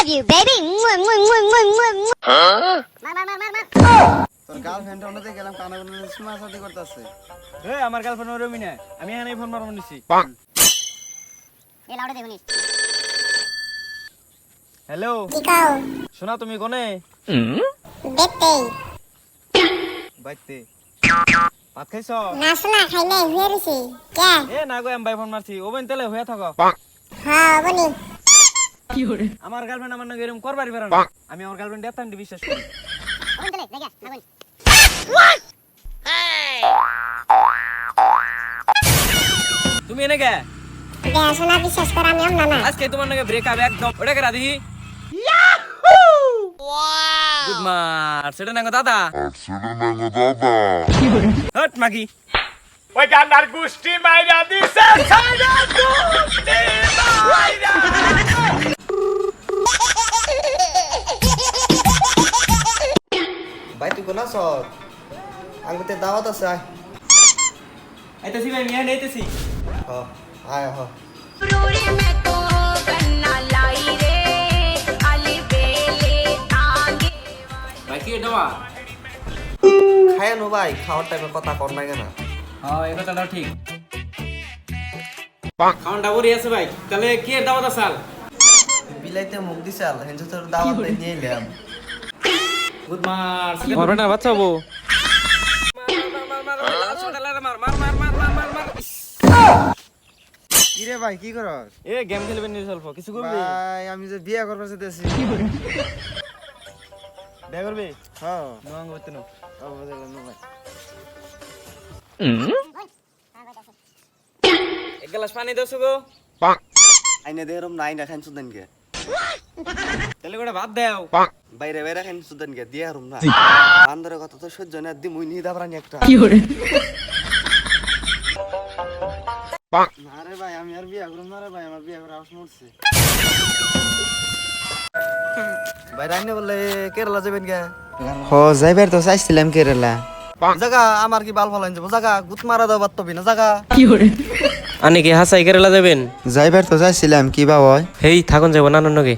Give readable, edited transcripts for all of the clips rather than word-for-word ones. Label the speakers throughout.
Speaker 1: love you, baby.
Speaker 2: তোর girlfriend ওনাতে গেলাম কানা কোন সুমাসাতি করতেছে।
Speaker 3: এই আমার গার্লফ্রেন্ড ওরমি না, আমি এখানেই ফোন মারব নিছি।
Speaker 1: এ লাউডে দেখুনিস।
Speaker 3: হ্যালো
Speaker 1: দিকাও
Speaker 3: শোনা, তুমি কোনে?
Speaker 1: দেখতেই
Speaker 3: বাইতে ভাত খাইছ?
Speaker 1: নাসলা খাই নাই হয়ে রইছে কে
Speaker 3: এ না গো, আমি বাই ফোন মারছি। ওবেন তেলে হয়ে থাকো।
Speaker 1: হ্যাঁ বনি
Speaker 3: আমার গার্লফ্রেন্ড আমার নাকি এরকম করবারই পারে না। আমি আমার গার্লফ্রেন্ড এত বিশ্বাস করি।
Speaker 1: ওন তেলে দেখা না বনি
Speaker 3: তুমি এনে গে
Speaker 1: দেশনা বিশ্বাস কর আমি আমনা না
Speaker 3: আজকে তোমার নাকি ব্রেকআপ একদম। ওটা কে রাধি? গুড মার সেটা নাকি দাদা হট মাগি
Speaker 4: ওই গান্ডার গুষ্টি মাইরা দিছে সাইরা গুষ্টি মাইরা।
Speaker 2: ভাই তুই কোন আছস? আঙ্গুতে দাওয়াত আছে আয়।
Speaker 3: আইতেছি ভাই, মিয়া নেইতেছি।
Speaker 2: হ আয় হ।
Speaker 3: ভাই কি দেওয়া?
Speaker 2: খায় নো ভাই, খাওয়ার টাইমে কথা কর না কেন?
Speaker 3: হ্যাঁ এই কথাটাও ঠিক। খাওয়ানটা বড়ি আছে ভাই, তাহলে কি এর দাওয়াত আসাল?
Speaker 2: বিলাইতে মুখ দিছাল, হেনছে তোর দাওয়াত নিয়ে এলাম।
Speaker 3: গুড মার মারবে না বাচ্চা হবো।
Speaker 2: কি রে ভাই কি করস?
Speaker 3: এ গেম খেলবেন নি স্বল্প কিছু করবি?
Speaker 2: ভাই আমি যে বিয়ে করবার চাইতেছি।
Speaker 3: বিয়ে করবি?
Speaker 2: হ্যাঁ
Speaker 3: নঙ্গ করতে নো।
Speaker 2: ও বুঝলাম না ভাই।
Speaker 3: এক গ্লাস পানি দাও গো।
Speaker 2: আইনে দেরম নাই না খান সুদান কে।
Speaker 3: তাহলে গোটা ভাত দাও।
Speaker 2: বাইরে বাইরে খান সুদান কে দিয়া রুম না। বান্দরের কথা তো সহ্য না, দি মুই নি দাবরানি একটা। না রে ভাই আমি আর বিয়ে করব না রে ভাই, আমার বিয়ে করার আশা মরছে। ভাই রাইনে বলে কেরালা যাবেন কে? হ যাইবার তো চাইছিলাম কেরালা। জায়গা আমার কি বাল ফলাইন যাব, জায়গা গুত মারা দাও বাত্তবি না জায়গা।
Speaker 5: আনি কি হাসাই কেরালা যাবেন?
Speaker 2: যাইবার তো চাইছিলাম কি বা হয়।
Speaker 5: হেই থাকুন যাব নানুর নগে।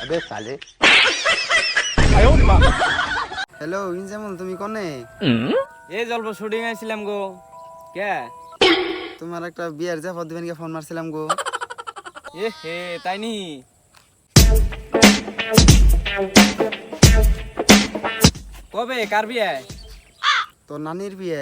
Speaker 2: আবে সালে। হ্যালো ইনজামুল তুমি কোনে?
Speaker 3: এই জল্প শুটিং আইছিলাম গো। কে?
Speaker 2: তোমার একটা বিয়ের জাফর দিবেন কে ফোন মারছিলাম গো।
Speaker 3: এ হে তাই নি? কবে কার বিয়ে?
Speaker 2: তোর নানির বিয়ে।